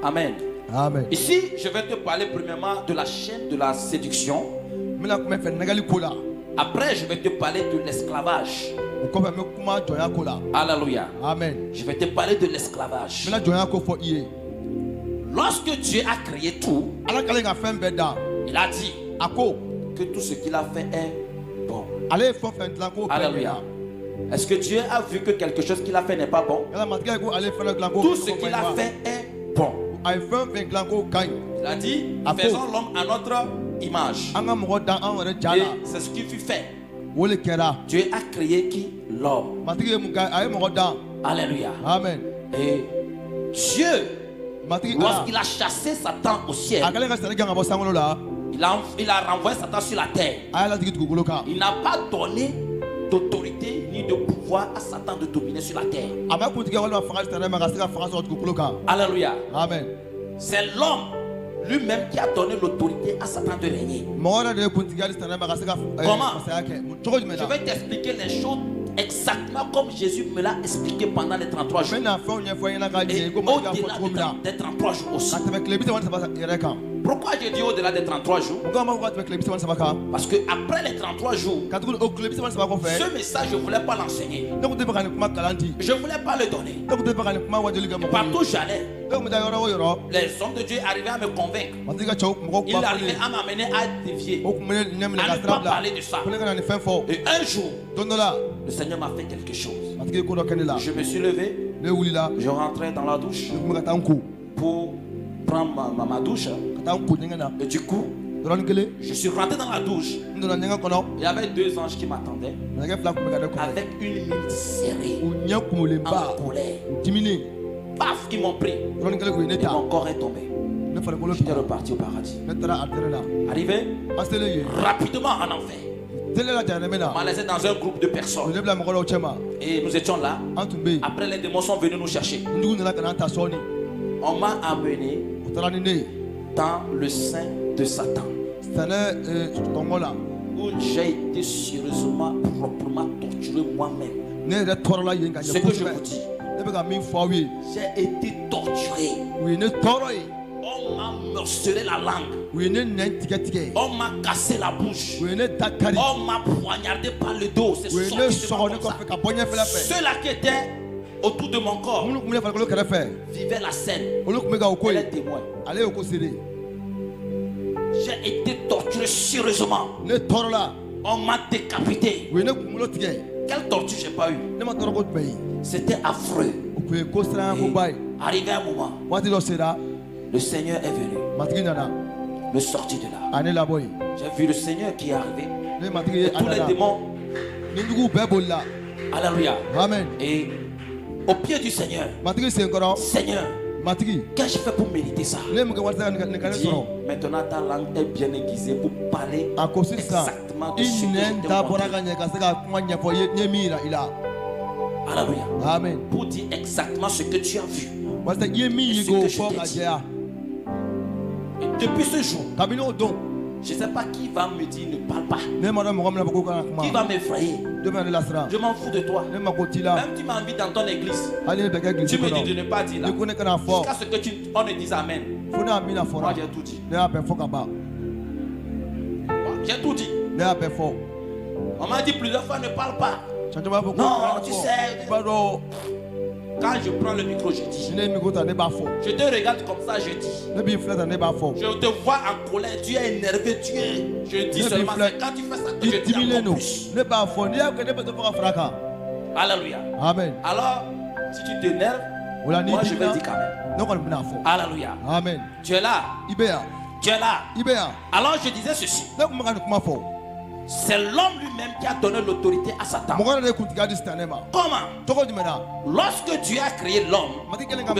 Amen. Amen. Ici, je vais te parler premièrement de la chaîne de la séduction. Après, je vais te parler de l'esclavage. Alléluia. Amen. Je vais te parler de l'esclavage. Lorsque Dieu a créé tout, il a dit que tout ce qu'il a fait est bon. Alléluia. Est-ce que Dieu a vu que quelque chose qu'il a fait n'est pas bon? Tout ce qu'il a fait est bon. Il a dit, faisons l'homme à notre image. Et c'est ce qui fut fait. Dieu a créé qui? L'homme. Alléluia. Amen. Et Dieu, lorsqu'il a chassé Satan au ciel, il a renvoyé Satan sur la terre. Il n'a pas donné d'autorité ni de pouvoir à Satan de dominer sur la terre. Alléluia. Amen. C'est l'homme lui-même qui a donné l'autorité à Satan de régner. Comment? Je vais t'expliquer les choses exactement comme Jésus me l'a expliqué pendant les 33 jours. Et au-delà des 33 jours aussi. Pourquoi j'ai dit au-delà des 33 jours? Parce que après les 33 jours, ce message, je ne voulais pas l'enseigner. Je ne voulais pas le donner. Et partout j'allais, les hommes de Dieu arrivaient à me convaincre. Ils arrivaient à m'amener à dévier, à ne pas parler de ça. Et un jour, le Seigneur m'a fait quelque chose. Je me suis levé, je rentrais dans la douche pour prendre ma douche. Et du coup, je suis rentré dans la douche. Il y avait deux anges qui m'attendaient avec une mine serrée en colère. Paf, ils m'ont pris. Et mon corps est tombé. J'étais reparti au paradis. Arrivé rapidement en enfer. On m'a laissé dans un groupe de personnes. Et nous étions là. Après, les démons sont venus nous chercher. On m'a amené dans le sein de Satan, où j'ai été sérieusement, proprement torturé moi-même. Ce que je vous dis, j'ai été torturé. On m'a morcelé la langue. On m'a cassé la bouche. On m'a poignardé par le dos. C'est sorti de moi comme ça. Ceux-là qui étaient autour de mon corps vivaient la scène. Et les témoins. J'ai été torturé sérieusement. On m'a décapité. Quelle torture j'ai pas eu? C'était affreux. Et arrivé un moment, le Seigneur est venu me sortir de là. J'ai vu le Seigneur qui est arrivé. Et tous les démons. Alléluia. Amen. Et au pied du Seigneur, Seigneur, qu'ai-je fait pour mériter ça? Dis, maintenant ta langue est bien aiguisée pour parler exactement de ce que je t'ai montré. Alléluia. Amen. Pour dire exactement ce que tu as vu. Et depuis ce jour, je ne sais pas qui va me dire ne parle pas. Qui va m'effrayer? Je m'en fous de toi. Même tu m'invites dans ton église. Tu me dis de ne pas dire là. Jusqu'à ce que on ne dise Amen. Moi j'ai tout dit. J'ai tout dit. On m'a dit plusieurs fois ne parle pas. Non, tu sais. Quand je prends le micro, je dis. Je te regarde comme ça, je dis. Je te vois en colère, tu es énervé, tu es. Je dis seulement, quand tu fais ça, que je dis encore plus. Alléluia. Amen. Alors, si tu t'énerves, moi je vais dire quand même. Alléluia. Amen. Tu es là. Tu es là. Alors je disais ceci. C'est l'homme lui-même qui a donné l'autorité à Satan. Comment? Lorsque Dieu a créé l'homme,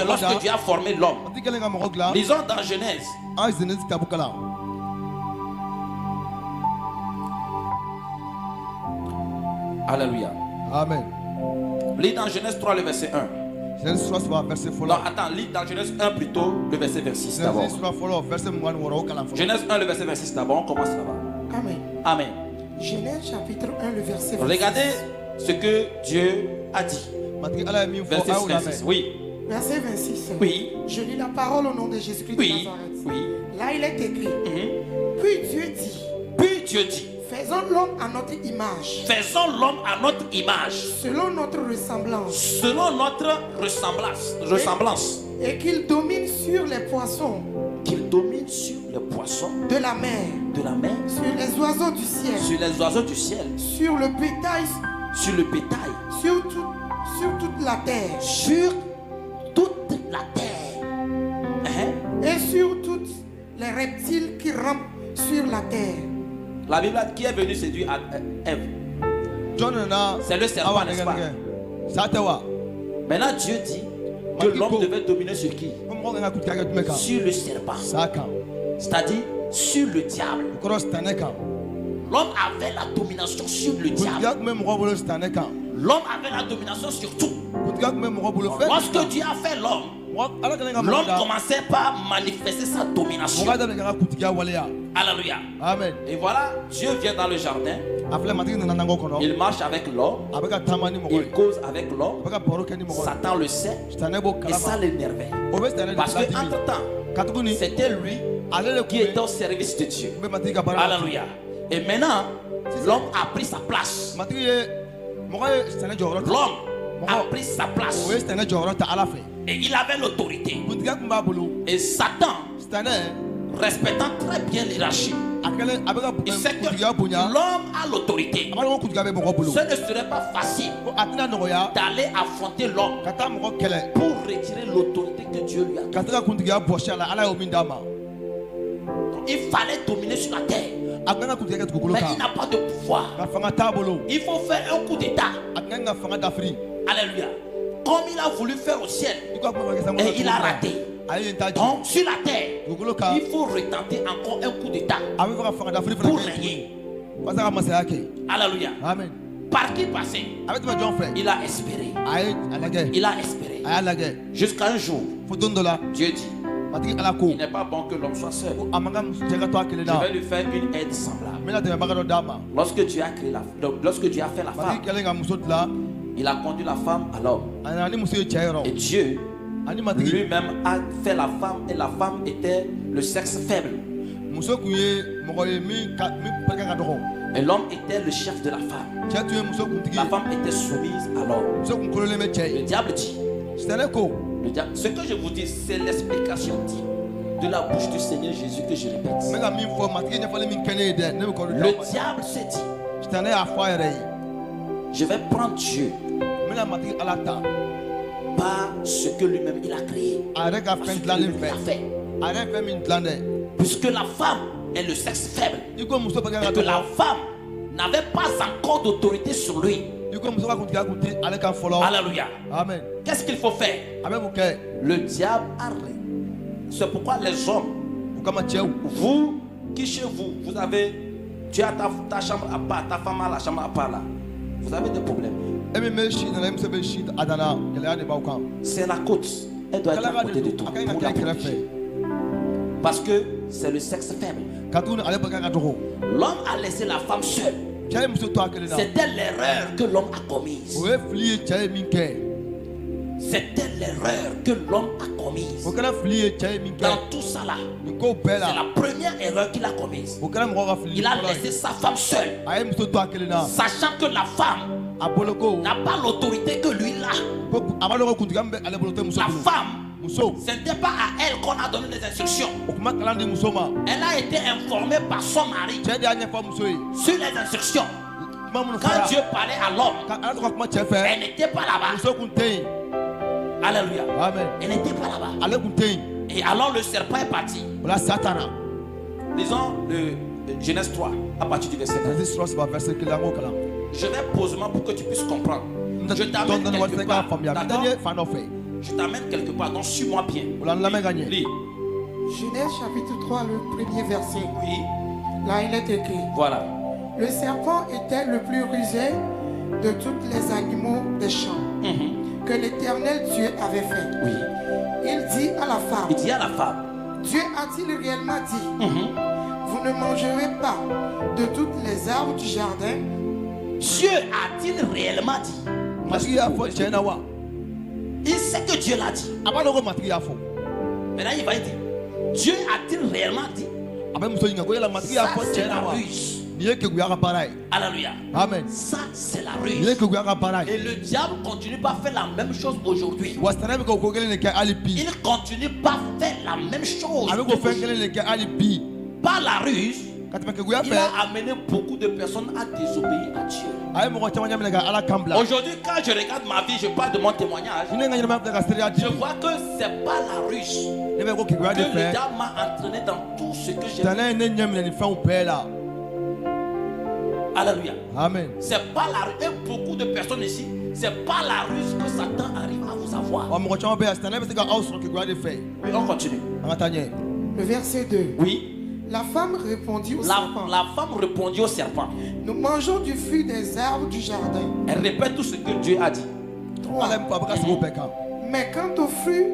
lorsque Dieu a formé l'homme, lisons dans Genèse. Alléluia. Amen. Lis dans Genèse 3, le verset 1. Non, attends, lis dans Genèse 1 plutôt, le verset 26 d'abord. Genèse 1, le verset 26 d'abord, on commence là-bas. Amen. Amen. Genèse chapitre 1, le verset 26. Regardez ce que Dieu a dit. Verset 26, oui. Verset 26. Oui. Je lis la parole au nom de Jésus-Christ de Nazareth. Oui. Là, il est écrit. Puis Dieu dit. Faisons l'homme à notre image. Faisons l'homme à notre image. Selon notre ressemblance. Selon notre ressemblance. Et qu'il domine sur les poissons. Qu'il domine sur les poissons. De la mer. De la mer. Sur les oiseaux du ciel. Sur les oiseaux du ciel. Sur le bétail. Sur le bétail. Sur toute la terre. Sur toute la terre. Et sur tous les reptiles qui rampent sur la terre. La Bible qui est venue séduire Ève. C'est le serpent, n'est-ce pas? Maintenant Dieu dit que l'homme devait dominer sur qui? Sur le serpent. C'est-à-dire sur le diable. L'homme avait la domination sur le diable. L'homme avait la domination sur tout. Lorsque Dieu a fait l'homme commençait par manifester sa domination. Alléluia. Amen. Et voilà, Dieu vient dans le jardin. Il marche avec l'homme. Il cause avec l'homme. Satan le sait. Et ça l'énervait. Parce que entre temps, c'était lui qui était au service de Dieu. Alléluia. Et maintenant, l'homme a pris sa place. L'homme a pris sa place. Et il avait l'autorité. Et Satan, respectant très bien l'hierarchie, il sait que l'homme a l'autorité. Ce ne serait pas facile d'aller affronter l'homme pour retirer l'autorité que Dieu lui a donnée. Il fallait dominer sur la terre. Mais il n'a pas de pouvoir. Il faut faire un coup d'état. Alléluia. Comme il a voulu faire au ciel, et il a raté. Donc sur la terre, il faut retenter encore un coup d'état pour régner. Alléluia. Amen. Par qui passer? Il a espéré. Il a espéré. Jusqu'à un jour, Dieu dit, il n'est pas bon que l'homme soit seul. Je vais lui faire une aide semblable. Lorsque Dieu a fait la femme, il a conduit la femme à l'homme. Et Dieu lui-même a fait la femme, et la femme était le sexe faible. Et l'homme était le chef de la femme. La femme était soumise à l'homme. Le diable dit, ce que je vous dis, c'est l'explication de la bouche du Seigneur Jésus que je répète. Le diable s'est dit, je vais prendre Dieu par ce que lui-même il a créé, par ce que lui-même il a fait. Puisque la femme est le sexe faible et que la femme n'avait pas encore d'autorité sur lui. Alléluia. Amen. Qu'est-ce qu'il faut faire? Le diable a rien. C'est pourquoi les hommes, vous qui chez vous, vous avez, tu as ta chambre à part, ta femme a la chambre à part là, vous avez des problèmes. C'est la côte. Elle doit être à côté de toi pour la protéger. Parce que c'est le sexe faible. L'homme a laissé la femme seule. C'était l'erreur que l'homme a commise. C'était l'erreur que l'homme a commise. Dans tout ça là, c'est la première erreur qu'il a commise. Il a laissé sa femme seule, sachant que la femme n'a pas l'autorité que lui là. La femme, ce n'était pas à elle qu'on a donné les instructions. Elle a été informée par son mari sur les instructions. Quand Dieu parlait à l'homme, elle n'était pas là-bas. Alléluia. Amen. Elle n'était pas là-bas. Et alors le serpent est parti. Lisons le Genèse 3 à partir du verset 4. Je vais posément pour que tu puisses comprendre. Je t'amène quelque part. Je t'amène quelque part, donc suis-moi bien. Lis. Genèse chapitre 3, le premier verset. Oui. Là, il est écrit. Voilà. Le serpent était le plus rusé de tous les animaux des champs que l'Éternel Dieu avait fait. Oui. Il dit à la femme. Il dit à la femme. Dieu a-t-il réellement dit, vous ne mangerez pas de toutes les arbres du jardin? Dieu a-t-il réellement dit? Il sait que Dieu l'a dit. Maintenant il va dire, Dieu a-t-il réellement dit? Ça c'est la ruse. Alléluia. Amen. Ça c'est la ruse. Et le diable continue pas à faire la même chose aujourd'hui. Il continue pas à faire la même chose. Par la ruse, il a amené beaucoup de personnes à désobéir à Dieu. Aujourd'hui, quand je regarde ma vie, je parle de mon témoignage. Je vois que c'est pas la ruse que le diable m'a entraîné dans tout ce que j'ai fait. Alléluia. Amen. C'est pas la ruse. Et beaucoup de personnes ici, c'est pas la ruse que Satan arrive à vous avoir. Oui, on continue. Le verset 2. Oui. La femme répondit au serpent. La femme répondit au serpent. Nous mangeons du fruit des arbres du jardin. Elle répète tout ce que Dieu a dit. 3. Mais quant au fruit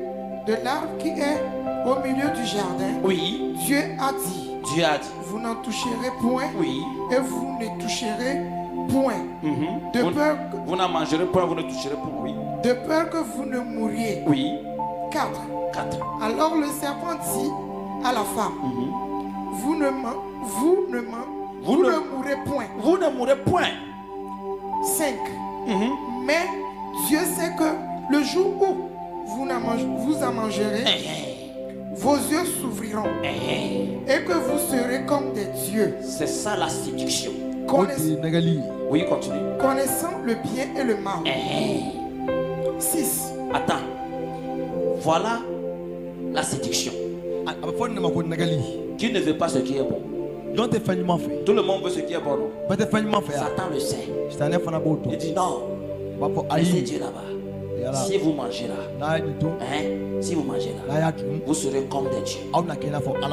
de l'arbre qui est au milieu du jardin, oui. Dieu a dit. Dieu a dit. Vous n'en toucherez point. Oui. Et vous ne toucherez point. De peur que vous n'en mangerez point, vous ne toucherez point. Oui. De peur que vous ne mouriez. Oui. 4. Alors le serpent dit à la femme, vous ne mourrez point. Vous ne mourrez point. 5. Mais Dieu sait que le jour où vous en mangerez, vos yeux s'ouvriront et que vous serez comme des dieux. C'est ça la séduction. Oui, continue. Connaissant le bien et le mal. 6. Attends. Voilà la séduction. Qui ne veut pas ce qui est bon? Tout le monde veut ce qui est bon. Satan le sait. Il dit non. Laissez Dieu là-bas. Si vous mangez là, si vous mangez là, vous serez comme des dieux.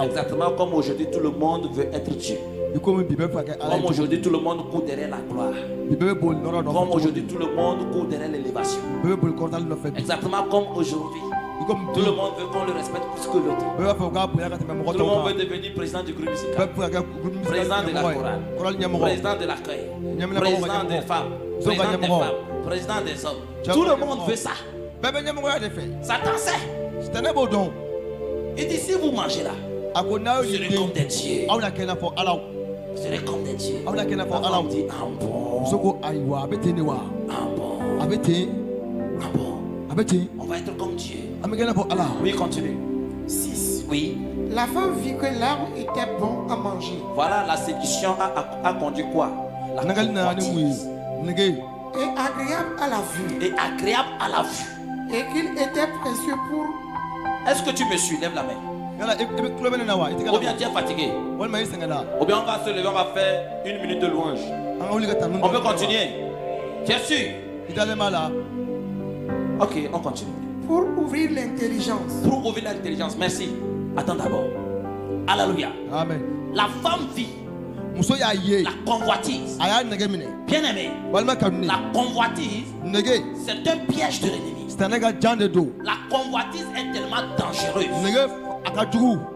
Exactement comme aujourd'hui tout le monde veut être Dieu. Comme aujourd'hui tout le monde court derrière la gloire. Comme aujourd'hui tout le monde court derrière l'élévation. Exactement comme aujourd'hui. Tout le monde veut qu'on le respecte plus que l'autre. Tout le monde veut devenir président du groupe musical, président de la chorale, président de l'accueil, président des femmes, président des hommes. Tout le monde veut ça. Satan sait. Il dit si vous mangez là, vous serez comme des dieux. Vous serez comme des dieux. On dit on va être comme Dieu. Oui, continue. 6. Oui. La femme vit que l'arbre était bon à manger. Voilà, la séduction a conduit quoi? La convoitise. Et agréable à la vue. Et agréable à la vue. Et qu'il était précieux pour... Est-ce que tu me suis? Lève la main. Ou bien tu es fatigué? Ou bien on va se lever, on va faire 1 minute de louange. On peut continuer. Tu es sûr? Ok, on continue. Pour ouvrir l'intelligence. Pour ouvrir l'intelligence, merci. Attends d'abord. Alléluia. Amen. La femme vit la convoitise. Bien aimé, la convoitise, c'est un piège de l'ennemi. La convoitise est tellement dangereuse.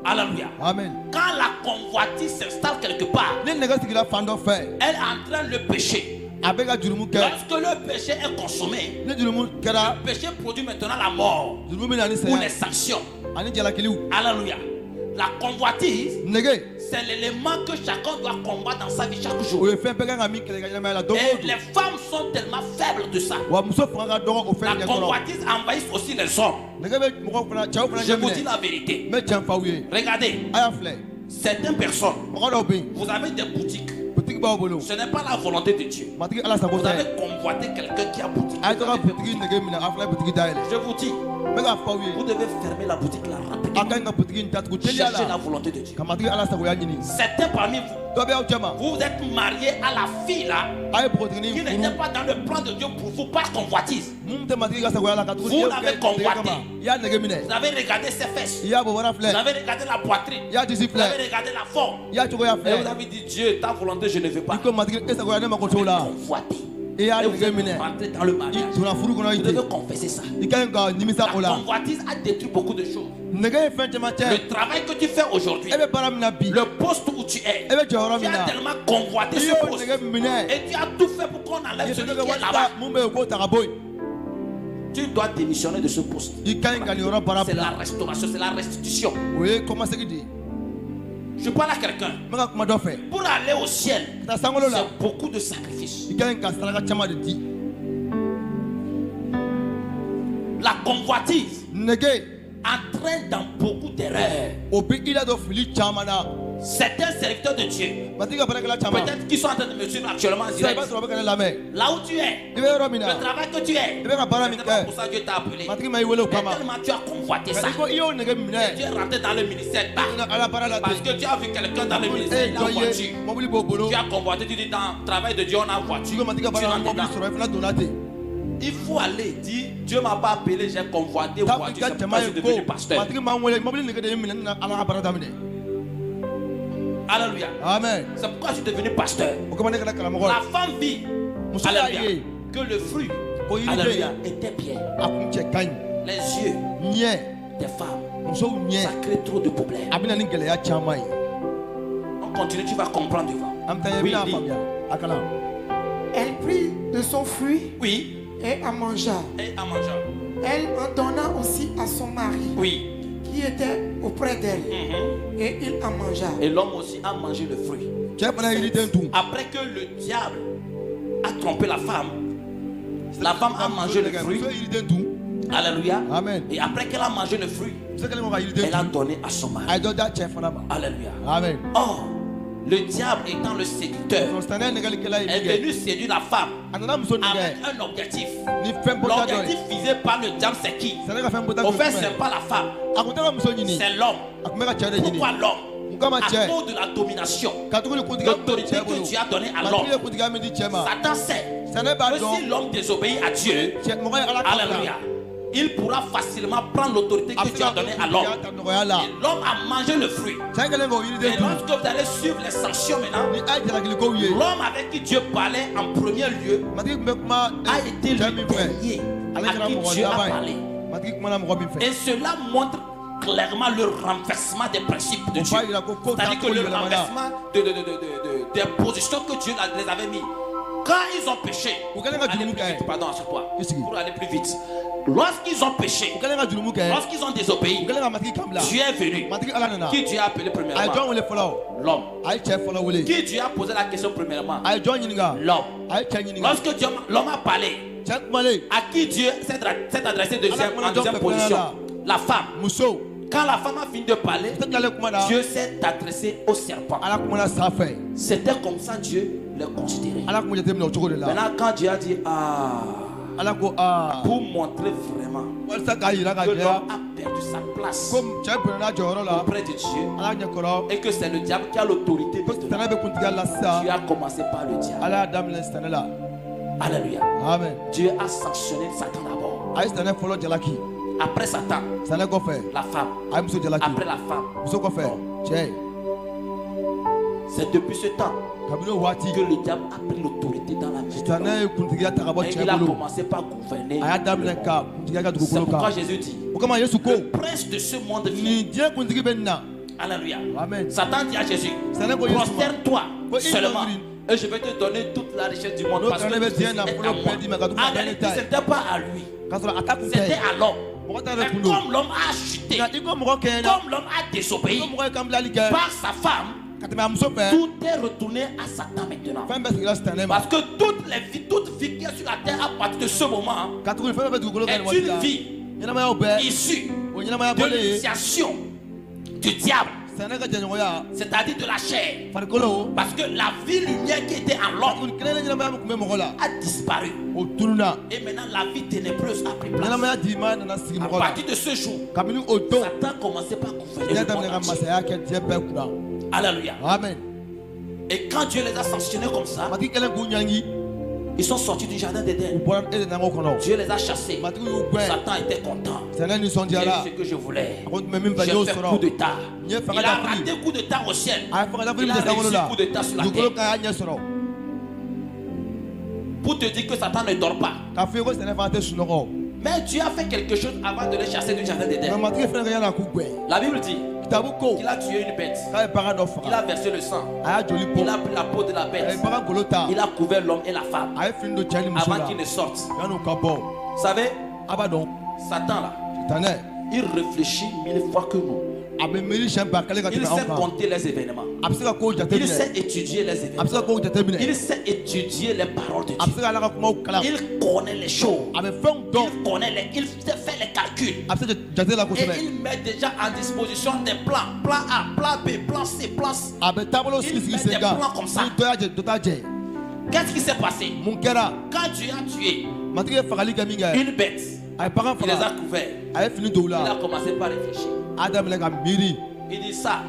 Alléluia. Amen. Quand la convoitise s'installe quelque part, elle entraîne le péché. Lorsque le péché est consommé, le péché produit maintenant la mort ou les sanctions. Alléluia. La convoitise, c'est l'élément que chacun doit combattre dans sa vie chaque jour. Et les femmes sont tellement faibles de ça. La convoitise envahit aussi les hommes. Je vous dis la vérité. Regardez, certaines personnes, vous avez des boutiques. Ce n'est pas la volonté de Dieu. Vous avez convoité quelqu'un qui a boutique. Je vous dis, vous devez fermer la boutique là rapidement. Cherchez la volonté de Dieu. Certains parmi vous, vous êtes mariés à la fille là qui n'était pas dans le plan de Dieu pour vous par convoitise. Vous l'avez convoité. Vous avez regardé ses fesses. Vous avez regardé la poitrine. Vous avez regardé la forme. Et vous avez dit Dieu, ta volonté je ne veux pas. Convoité. et vous êtes rentré dans le mariage. Vous devez confesser ça. La convoitise a détruit beaucoup de choses. Le travail que tu fais aujourd'hui, le poste où tu es, tu as tellement convoité ce poste et tu as tout fait pour qu'on enlève celui qui est là-bas. Tu dois démissionner de ce poste. C'est la restauration, c'est la restitution. Je parle à quelqu'un. Pour aller au ciel, c'est beaucoup de sacrifices. La convoitise entraîne dans beaucoup d'erreurs. Certains serviteurs de Dieu, peut-être qu'ils sont en train de me suivre actuellement en direct. Là où tu es, le travail que tu es, c'est pas pour ça que Dieu t'a appelé. Mais tellement tu as convoité ça. Tu es rentré dans le ministère parce que tu as vu quelqu'un dans le ministère, il a une voiture. Tu as convoité, tu dis dans le travail de Dieu, on a une voiture. Tu rentres dedans. Il faut aller dire, Dieu m'a pas appelé, j'ai convoité voiture, c'est pourquoi je suis devenu pasteur. Alléluia. Amen. C'est pourquoi je suis devenu pasteur. La femme vit, alléluia, que le fruit, alléluia, était bien. Les yeux des femmes, ça crée trop de problèmes. On continue, tu vas comprendre devant. Oui, elle prit de son fruit. Oui. Et en mangea. Elle en donna aussi à son mari. Oui. Qui était auprès d'elle. Et il en mangea. Et l'homme aussi a mangé le fruit. Après que le diable a trompé la femme a mangé le fruit. Alléluia. Amen. Et après qu'elle a mangé le fruit, elle a donné à son mari. Alléluia. Amen. Or, le diable étant le séducteur est venu séduire la femme avec un objectif. L'objectif visé par le diable, c'est qui? Au fait, ce n'est pas la femme, c'est l'homme. Pourquoi l'homme? À cause de la domination, l'autorité que Dieu a donnée à l'homme. Satan sait que si l'homme désobéit à Dieu, alléluia, il pourra facilement prendre l'autorité que Dieu a donnée à l'homme. Et l'homme a mangé le fruit. Et lorsque vous allez suivre les sanctions maintenant, l'homme avec qui Dieu parlait en premier lieu a été le dernier à qui Dieu a parlé. Et cela montre clairement le renversement des principes de Dieu. C'est-à-dire que le renversement des positions que Dieu les avait mis. Quand ils ont péché, pardon, à chaque fois, pour aller plus vite. Lorsqu'ils ont péché, lorsqu'ils ont désobéi, Dieu est venu. Qui Dieu a appelé premièrement? L'homme. Qui Dieu a posé la question premièrement? L'homme. Lorsque l'homme a parlé, à qui Dieu s'est adressé en deuxième position? La femme. Quand la femme a fini de parler, Dieu s'est adressé au serpent. C'était comme ça Dieu le considérait. Maintenant, quand Dieu a dit pour montrer vraiment que l'homme a perdu sa place auprès de Dieu et que c'est le diable qui a l'autorité, Dieu a commencé par le diable. Alléluia. Amen. Dieu a sanctionné Satan d'abord. Après Satan, la femme. Après la femme, c'est depuis ce temps que le diable a pris l'autorité dans la maison. Et il a commencé par gouverner. C'est pourquoi Jésus dit, le prince de ce monde vient. Alléluia. Amen. Satan dit à Jésus, prosterne-toi seulement et je vais te donner toute la richesse du monde parce que tu es à moi. En réalité, ce n'était pas à lui, c'était à l'homme. Mais comme l'homme a chuté, comme l'homme a désobéi par sa femme, tout est retourné à Satan maintenant. Parce que toute vie qui est sur la terre à partir de ce moment est une vie issue de l'initiation du diable, c'est-à-dire de la chair. Parce que la vie lumière qui était en l'homme a disparu. Et maintenant la vie ténébreuse a pris place. À partir de ce jour, Satan commençait par gouverner le monde. Alléluia. Amen. Et quand Dieu les a sanctionnés comme ça, ils sont sortis du jardin d'Éden. Dieu les a chassés. Satan était content. J'ai eu ce que je voulais. J'ai fait coup d'état. Il a raté coup d'état au ciel. Il a réussi coup d'état sur la terre. pour te dire que Satan ne dort pas. Mais Dieu a fait quelque chose avant de les chasser du jardin d'Éden. La Bible dit qu'il a tué une bête. Il a versé le sang. Il a pris la peau de la bête. Il a couvert l'homme et la femme avant qu'ils ne sortent. Vous savez, Satan là, il réfléchit 1000 fois que nous. Il sait compter les événements. Il sait étudier les événements. Il sait étudier les paroles de Dieu. Il connaît les choses. Il fait les calculs. Et il met déjà en disposition des plans. Plan A, plan B, plan C, plan C. Il met des plans comme ça. Qu'est-ce qui s'est passé? Quand Dieu a tué une bête, il les a couverts. Il a commencé par réfléchir. Il dit ça.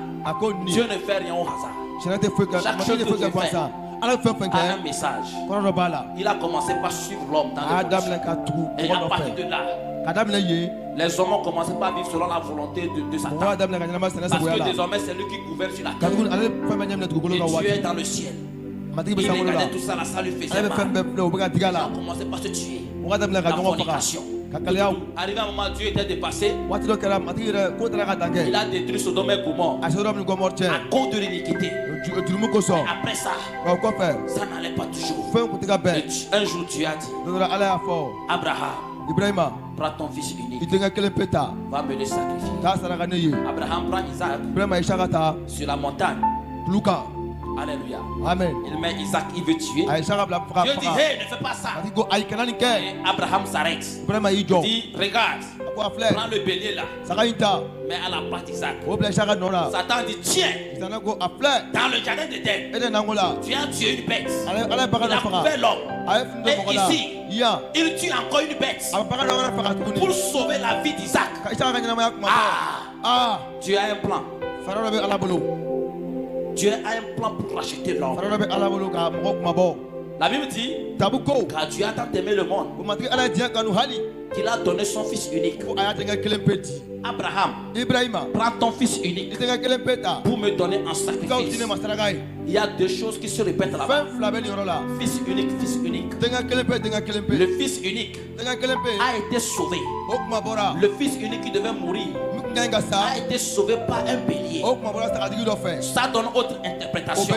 Dieu ne fait rien au hasard. Chaque chose que Dieu fait a un message. Il a commencé par suivre l'homme dans le monde. Et à partir de là, les hommes ont commencé par vivre selon la volonté de Satan. Parce que désormais c'est lui qui gouverne sur la terre. Et Dieu est dans le ciel. Il regardait tout ça, là, ça lui faisait mal. Il a commencé par se tuer. La fornication. Arrivé à un moment, Dieu était dépassé. Il a détruit Sodome et Gomorrhe à cause de l'iniquité. Après ça, ça n'allait pas toujours. Un jour, Dieu a dit, Abraham, prends ton fils unique, va me le sacrifier. Abraham prend Isaac sur la montagne. Alléluia. Amen. Il met Isaac, il veut tuer. Dieu dit, hey, ne fais pas ça. Et Abraham s'arrête. Il dit, regarde, prends le bélier là. Mais à la place d'Isaac. Satan dit, tiens, dans le jardin d'Éden, tu as tué une bête. Il a couvert l'homme. Et ici, il tue encore une bête pour sauver la vie d'Isaac. Tu as un plan. Dieu a un plan pour racheter l'homme. La Bible dit, car Dieu a tant aimé le monde qu'il a donné son fils unique. Abraham, prends ton fils unique pour me donner un sacrifice. Il y a deux choses qui se répètent là-bas. Fils unique, fils unique. Le fils unique a été sauvé. Le fils unique qui devait mourir a été sauvé par un bélier. Ça donne autre interprétation.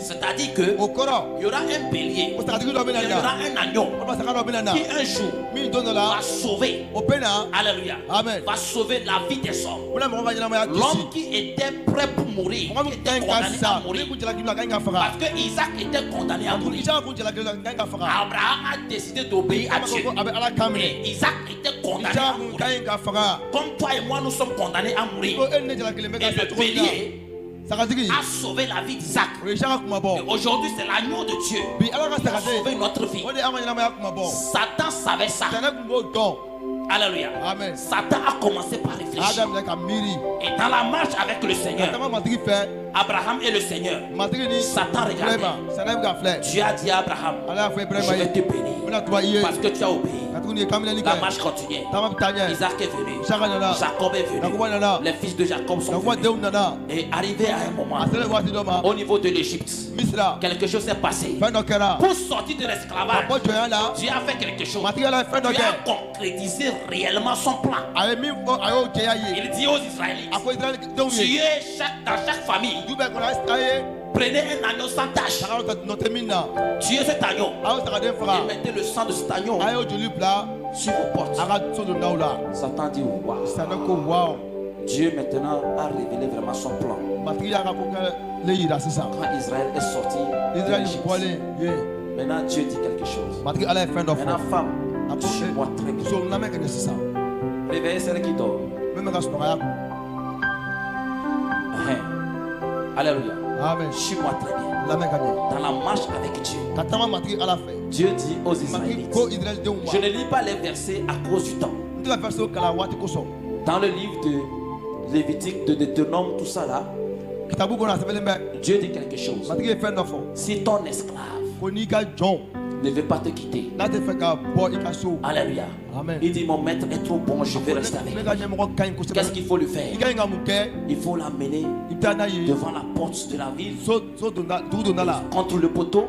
C'est-à-dire que il y aura un bélier, il y aura un agneau qui un jour va sauver. Alléluia. Va sauver la vie des hommes. L'homme qui était prêt pour mourir, qui était condamné à mourir, parce que Isaac était condamné à mourir. Abraham a décidé d'obéir à Dieu. Et Isaac était condamné à mourir. Comme toi et moi, nous sommes condamnés à mourir. Et le bélier a sauvé la vie d'Isaac. Aujourd'hui, c'est l'agneau de Dieu qui a sauvé notre vie. Satan savait ça. Alléluia. Amen. Satan a commencé par réfléchir. Et dans la marche avec le Seigneur, Abraham et le Seigneur, Satan regardait. Dieu a dit à Abraham, je vais te bénir parce que tu as obéi. La marche continuait. Isaac est venu. Jacob est venu. Les fils de Jacob sont venus. Et arrivé à un moment, au niveau de l'Égypte, quelque chose s'est passé. Pour sortir de l'esclavage, Dieu a fait quelque chose. Dieu a concrétisé réellement son plan. Il dit aux Israélites, tuez dans chaque famille, prenez un agneau sans tache, tuez cet agneau et mettez le sang de cet agneau sur vos portes. Satan dit wow. Dieu maintenant a révélé vraiment son plan. Quand Israël est sorti d'Égypte, maintenant Dieu dit quelque chose. Maintenant femme, suis-moi très bien. Réveillez celle qui dort. Alléluia. Suis-moi très bien. Dans la marche avec Dieu, Dieu dit aux Israélites, je ne lis pas les versets à cause du temps. Dans le livre de Lévitique, de Deutéronome, tout ça là, Dieu dit quelque chose. Si ton esclave ne veut pas te quitter, alléluia. Amen. Il dit, mon maître est trop bon, je vais rester avec lui. Qu'est-ce qu'il faut lui faire? Il faut l'amener devant la porte de la ville, contre le poteau,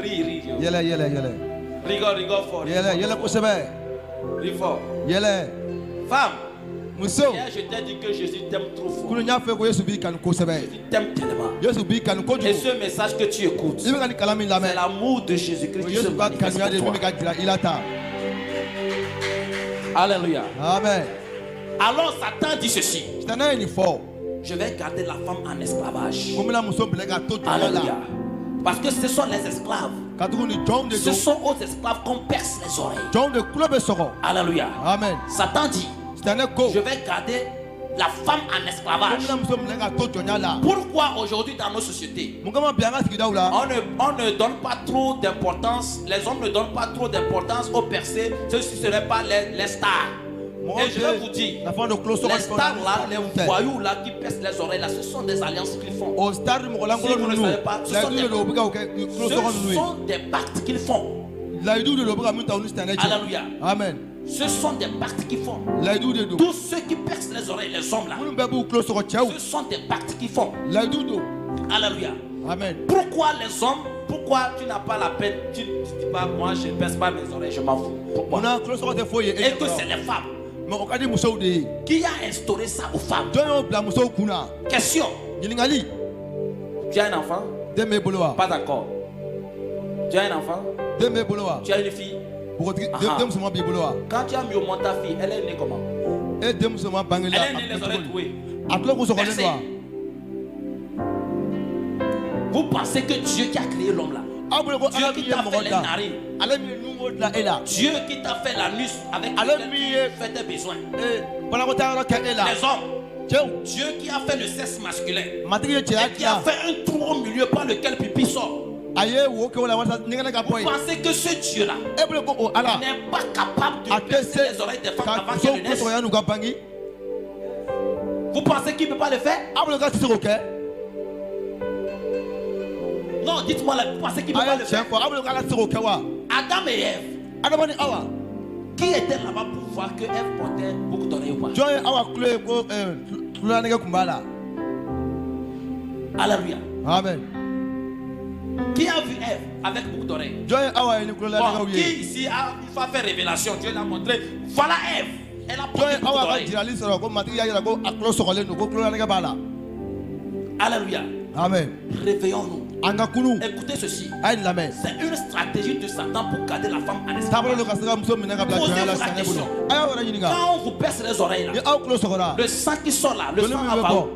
Ris. Yele. Rigole fort. Yele kusebe. Ris fort. Yele. Femme. Muso. Hier, je t'ai dit que Jésus t'aime trop fort. Kulunya fe ko Yesu bi kan kusebe. Jésus t'aime tellement. Yesu bi kan ko Et ce message que tu écoutes, c'est l'amour de Jésus-Christ qui se manifeste en toi. Alléluia. Amen. Alors Satan dit ceci: je vais garder la femme en esclavage. Alléluia. Parce que ce sont les esclaves. Ce sont aux esclaves qu'on perce les oreilles. Alléluia. Amen. Satan dit: je vais garder la femme en esclavage. Pourquoi aujourd'hui dans nos sociétés, on ne donne pas trop d'importance, les hommes ne donnent pas trop d'importance aux percés, ce ne serait pas les stars. Et je vais vous dire, les stars là, les voyous là qui percent les oreilles là, ce sont des alliances qu'ils font. Si vous ne savez pas, ce sont des pactes qu'ils font. Alléluia. Amen. Ce sont des pactes qu'ils font. Tous ceux qui percent les oreilles, les hommes là, ce sont des pactes qu'ils font. Alléluia. Amen. Pourquoi les hommes, pourquoi tu n'as pas la peine, tu ne dis pas, moi je ne perce pas mes oreilles, je m'en fous. Pourquoi? Et que c'est les femmes qui a instauré ça aux femmes. Question. Tu as un enfant? Pas d'accord. Tu as un enfant? Tu as une fille? Quand tu as mis au monde ta fille, elle est née comment? Elle est née les oreilles trouées. Percées. Vous pensez que Dieu qui a créé l'homme là, Dieu qui t'a fait les narines, Dieu qui t'a fait l'anus avec lequel tu fais tes besoins, les hommes, Dieu qui a fait le sexe masculin et qui a fait un trou au milieu par lequel pipi sort. Vous pensez que ce Dieu-là n'est pas capable de percer les oreilles des femmes avant qu'elles ne naissent? Vous pensez qu'il ne peut pas le faire? Non, dites-moi là, vous pensez qu'il ne peut pas le faire? Adam et Ève, qui était là-bas pour voir que Ève portait beaucoup d'oreilles ou pas? Alléluia. Amen. Qui a vu Ève avec beaucoup d'oreilles? Bon, qui ici a fait révélation? Dieu l'a montré. Voilà Ève. Elle a porté beaucoup d'oreilles. Alléluia. Amen. Réveillons-nous. Écoutez ceci. C'est une stratégie de Satan pour garder la femme en esclavage. Posez-vous la question. Quand on vous perce les oreilles là, le sang qui sort là, le sang va où?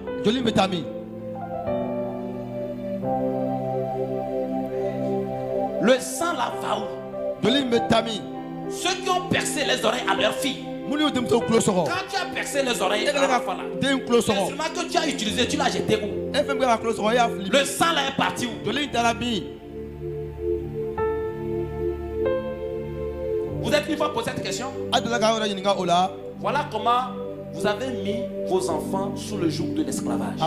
Le sang là va où? Ceux qui ont percé les oreilles à leur fille. Quand tu as percé les oreilles à l'enfant là, c'est seulement que tu as utilisé, tu l'as jeté où? Le sang là est parti où? Vous êtes une fois posé cette question? Voilà comment vous avez mis vos enfants sous le joug de l'esclavage.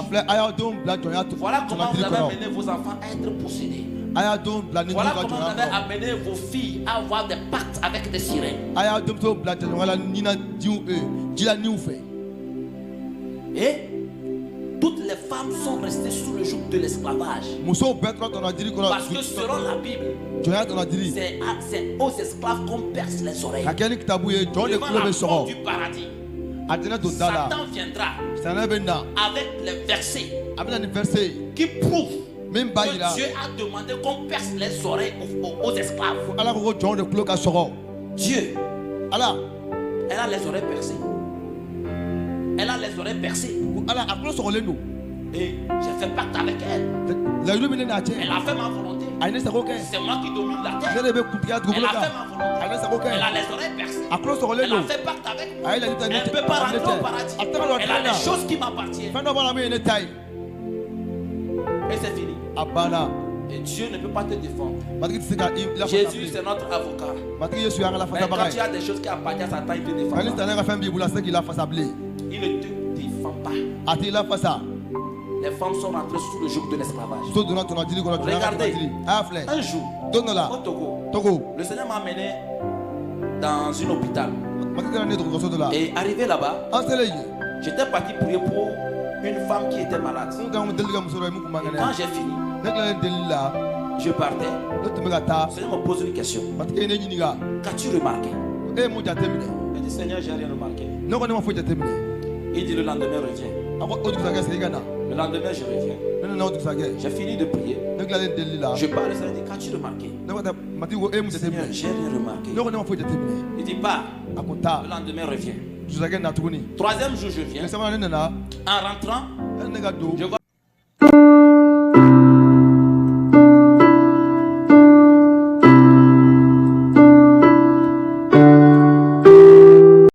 Voilà comment vous avez amené vos enfants à être possédés. Voilà comment vous avez amené vos filles à avoir des pactes avec des sirènes. Et toutes les femmes sont restées sous le joug de l'esclavage. Parce que selon la Bible, c'est aux esclaves qu'on perce les oreilles. Devant la porte du paradis, Satan viendra avec les versets qui prouvent que Dieu a demandé qu'on perce les oreilles aux esclaves. Dieu, elle a les oreilles percées. Elle a les oreilles percées. Et j'ai fait pacte avec elle. Elle a fait ma volonté. C'est moi qui domine la terre. Elle a fait ma volonté. Elle a les oreilles percées. Elle a fait pacte avec moi. Elle ne peut pas rentrer au paradis. Elle a les choses qui m'appartiennent. Et c'est fini. Et Dieu ne peut pas te défendre. Jésus c'est notre avocat. Mais quand tu as des choses qui appartiennent à Satan, il te défend pas. Il ne te défend pas. Les femmes sont rentrées sous le joug de l'esclavage. Regardez, un jour, au Togo, le Seigneur m'a amené dans un hôpital. Et arrivé là-bas, j'étais parti prier pour une femme qui était malade. Et quand j'ai fini, Je partais. Le Seigneur me pose une question. Qu'as-tu remarqué? Je dis, Seigneur, j'ai rien remarqué. Il dit, le lendemain, reviens. Le lendemain, je reviens. J'ai fini de prier. Je parle, le Seigneur dit, qu'as-tu remarqué? Seigneur, j'ai rien remarqué. Il dit, pars. Le lendemain, reviens. Troisième jour, je viens. En rentrant, je vois